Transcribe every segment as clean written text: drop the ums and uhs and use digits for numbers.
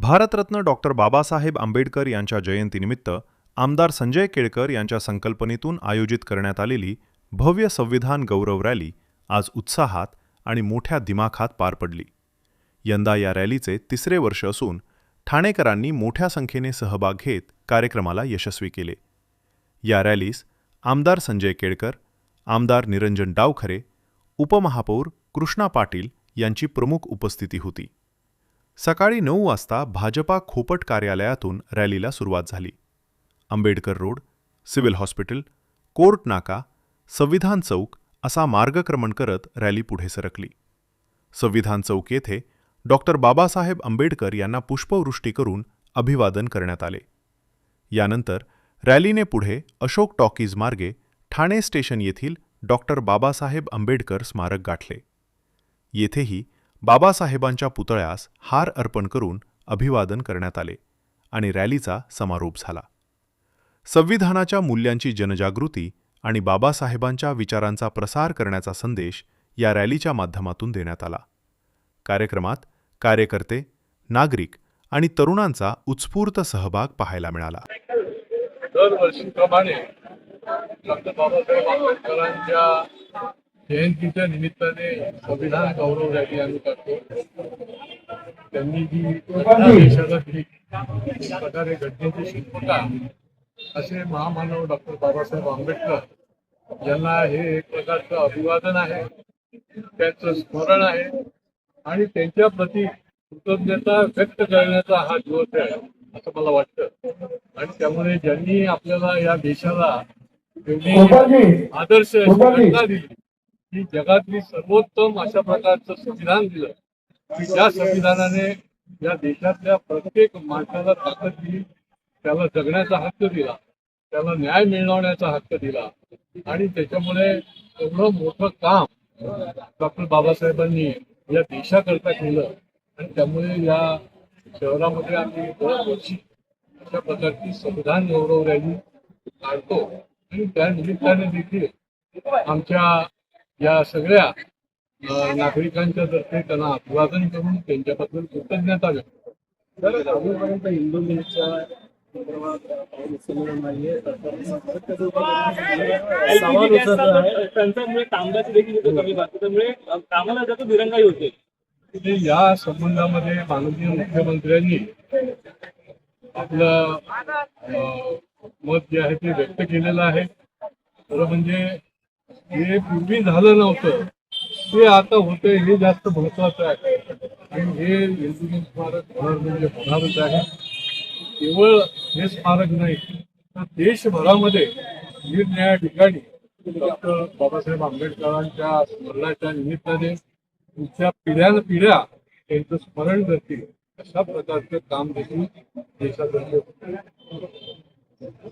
Bharat Ratna doctor Babasaheb Ambedkar यांच्या जयंतीनिमित्त आमदार संजय केळकर यांच्या संकल्पनेतून आयोजित करण्यात आलेली भव्य संविधान गौरव रॅली आज उत्साहात आणि मोठ्या दिमाखात पार पडली. यंदा या रॅलीचे 3रे वर्ष असून ठाणेकरांनी मोठ्या संख्येने सहभाग घेत कार्यक्रमाला यशस्वी केले. या रॅलीस आमदार संजय केळकर, आमदार निरंजन डावखरे, उपमहापौर कृष्णा पाटील यांची प्रमुख उपस्थिती होती. सकाळी 9 वाजता भाजपा खोपट कार्यालयातून रॅलीला सुरुवात झाली. Ambedkar road, civil hospital, court नाका, संविधान चौक असा मार्गक्रमण करत रॅली पुढे सरकली. संविधान चौक येथे डॉक्टर बाबासाहेब आंबेडकर यांना पुष्पवृष्टी करून अभिवादन करण्यात आले. यानंतर रॅलीने पुढे अशोक टॉकीज मार्गे ठाणे स्टेशन येथील डॉक्टर बाबासाहेब आंबेडकर स्मारक गाठले. येथेही बाबासाहेबांच्या पुतळ्यास हार अर्पण करून अभिवादन करण्यात आले आणि रॅलीचा समारोप झाला. संविधानाच्या मूल्यांची जनजागृती आणि बाबासाहेबांच्या विचारांचा प्रसार करण्याचा संदेश या रॅलीच्या माध्यमातून देण्यात आला. कार्यक्रमात कार्यकर्ते, नागरिक आणि तरुणांचा उत्स्फूर्त सहभाग पाहायला मिळाला. दरवर्षीप्रमाणे डॉक्टर बाबासाहेब आंबेडकरांच्या जयंतीच्या निमित्ताने संविधान गौरव रॅली आम्ही करतो. त्यांनी जी देशाला दिली प्रकारे घटनेचे शिल्पकार असे महामानव डॉक्टर बाबासाहेब आंबेडकर यांना हे एक प्रकारचं अभिवादन आहे, त्यांचं स्मरण आहे आणि त्यांच्या प्रती कृतज्ञता व्यक्त करण्याचा हा दिवस आहे असं मला वाटतं. आणि त्यामुळे ज्यांनी आपल्याला या देशाला एवढी आदर्श घटना दिली की जगातली सर्वोत्तम अशा प्रकारचं संविधान दिलं की ज्या संविधानाने या देशातल्या प्रत्येक माणसाला ताकद दिली, त्याला जगण्याचा हक्क दिला, त्याला न्याय मिळवण्याचा हक्क दिला आणि त्याच्यामुळे एवढं मोठं काम डॉक्टर बाबासाहेबांनी या देशाकरता केलं. आणि त्यामुळे या शहरामध्ये आम्ही दरवर्षी अशा प्रकारची संविधान गौरव रॅली काढतो आणि त्या निमित्ताने देखील आमच्या या सगळ्या नागरिकांच्या तर्फे त्यांना अभिवादन करून त्यांच्याबद्दल कृतज्ञता व्यक्त करतो. अजूनपर्यंत हिंदू मिलच्या कामगार देखील कमी भागतो, त्यामुळे कामाला जातो दिरंगाई होते. या संबंधामध्ये माननीय मुख्यमंत्र्यांनी आपलं मत जे आहे ते व्यक्त केलेलं आहे. खरं म्हणजे हे पूर्वी झालं नव्हतं ते आता होतंय हे जास्त महत्वाचं आहे. आणि हे हिंदू स्मारक होणार म्हणजे होणारच आहे. केवळ हे स्मारक नाही तर देशभरामध्ये निरनिराळ्या ठिकाणी डॉक्टर बाबासाहेब आंबेडकरांच्या स्मरणाच्या निमित्ताने पुढच्या पिढ्या त्यांचं स्मरण करतील अशा प्रकारचं काम देखील देशात.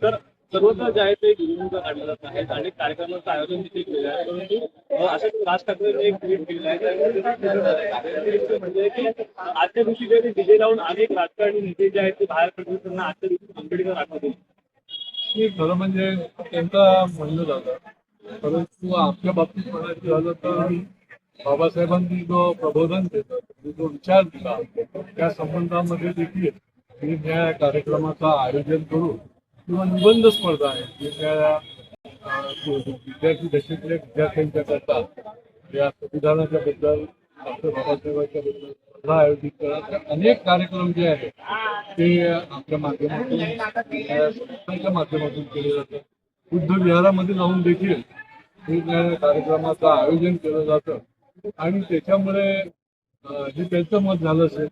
तर सर्वत्र जे आहे ते गिरवणूक काढल्या जात आहेत आणि कार्यक्रमाचं आयोजन देखील केलं आहे. परंतु असंच राज ठाकरेंनी एक ट्विट केलं आहे म्हणजे की आजच्या दिवशी जे डीजे लावून अनेक राजकारणी नेते जे आहेत ते बाहेर पडतील, त्यांना आजच्या दिवशी आंबेडकर आठवतील. खरं म्हणजे त्यांचं म्हणणं झालं. परंतु आपल्या बाबतीत म्हणायचं झालं तर बाबासाहेबांनी जो प्रबोधन केलं, जो विचार दिला त्या संबंधामध्ये देखील निरनिराळ्या कार्यक्रमाचं आयोजन करून किंवा निबंध स्पर्धा आहे निरनिराळ्या विद्यार्थी दशेतल्या विद्यार्थ्यांच्या करता या संविधानाच्या बद्दल डॉक्टर बाबासाहेबांच्या बद्दल स्पर्धा आयोजित करण्याचे अनेक कार्यक्रम जे आहेत ते आपल्या माध्यमातून संस्थांच्या माध्यमातून केले जातात. बुद्ध विहारामध्ये जाऊन देखील निरनिराळ्या कार्यक्रमाचं आयोजन केलं जातं आणि त्याच्यामुळे हे त्यांचं मत झालं असेल.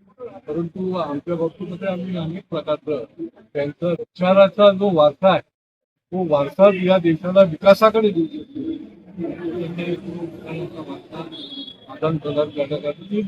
परंतु आमच्या बाबतीमध्ये आम्ही अनेक प्रकारचं त्यांचा विचाराचा जो वारसा आहे तो वारसा या देशाला विकासाकडे देऊ शकतो. आदान प्रदान करण्यासाठी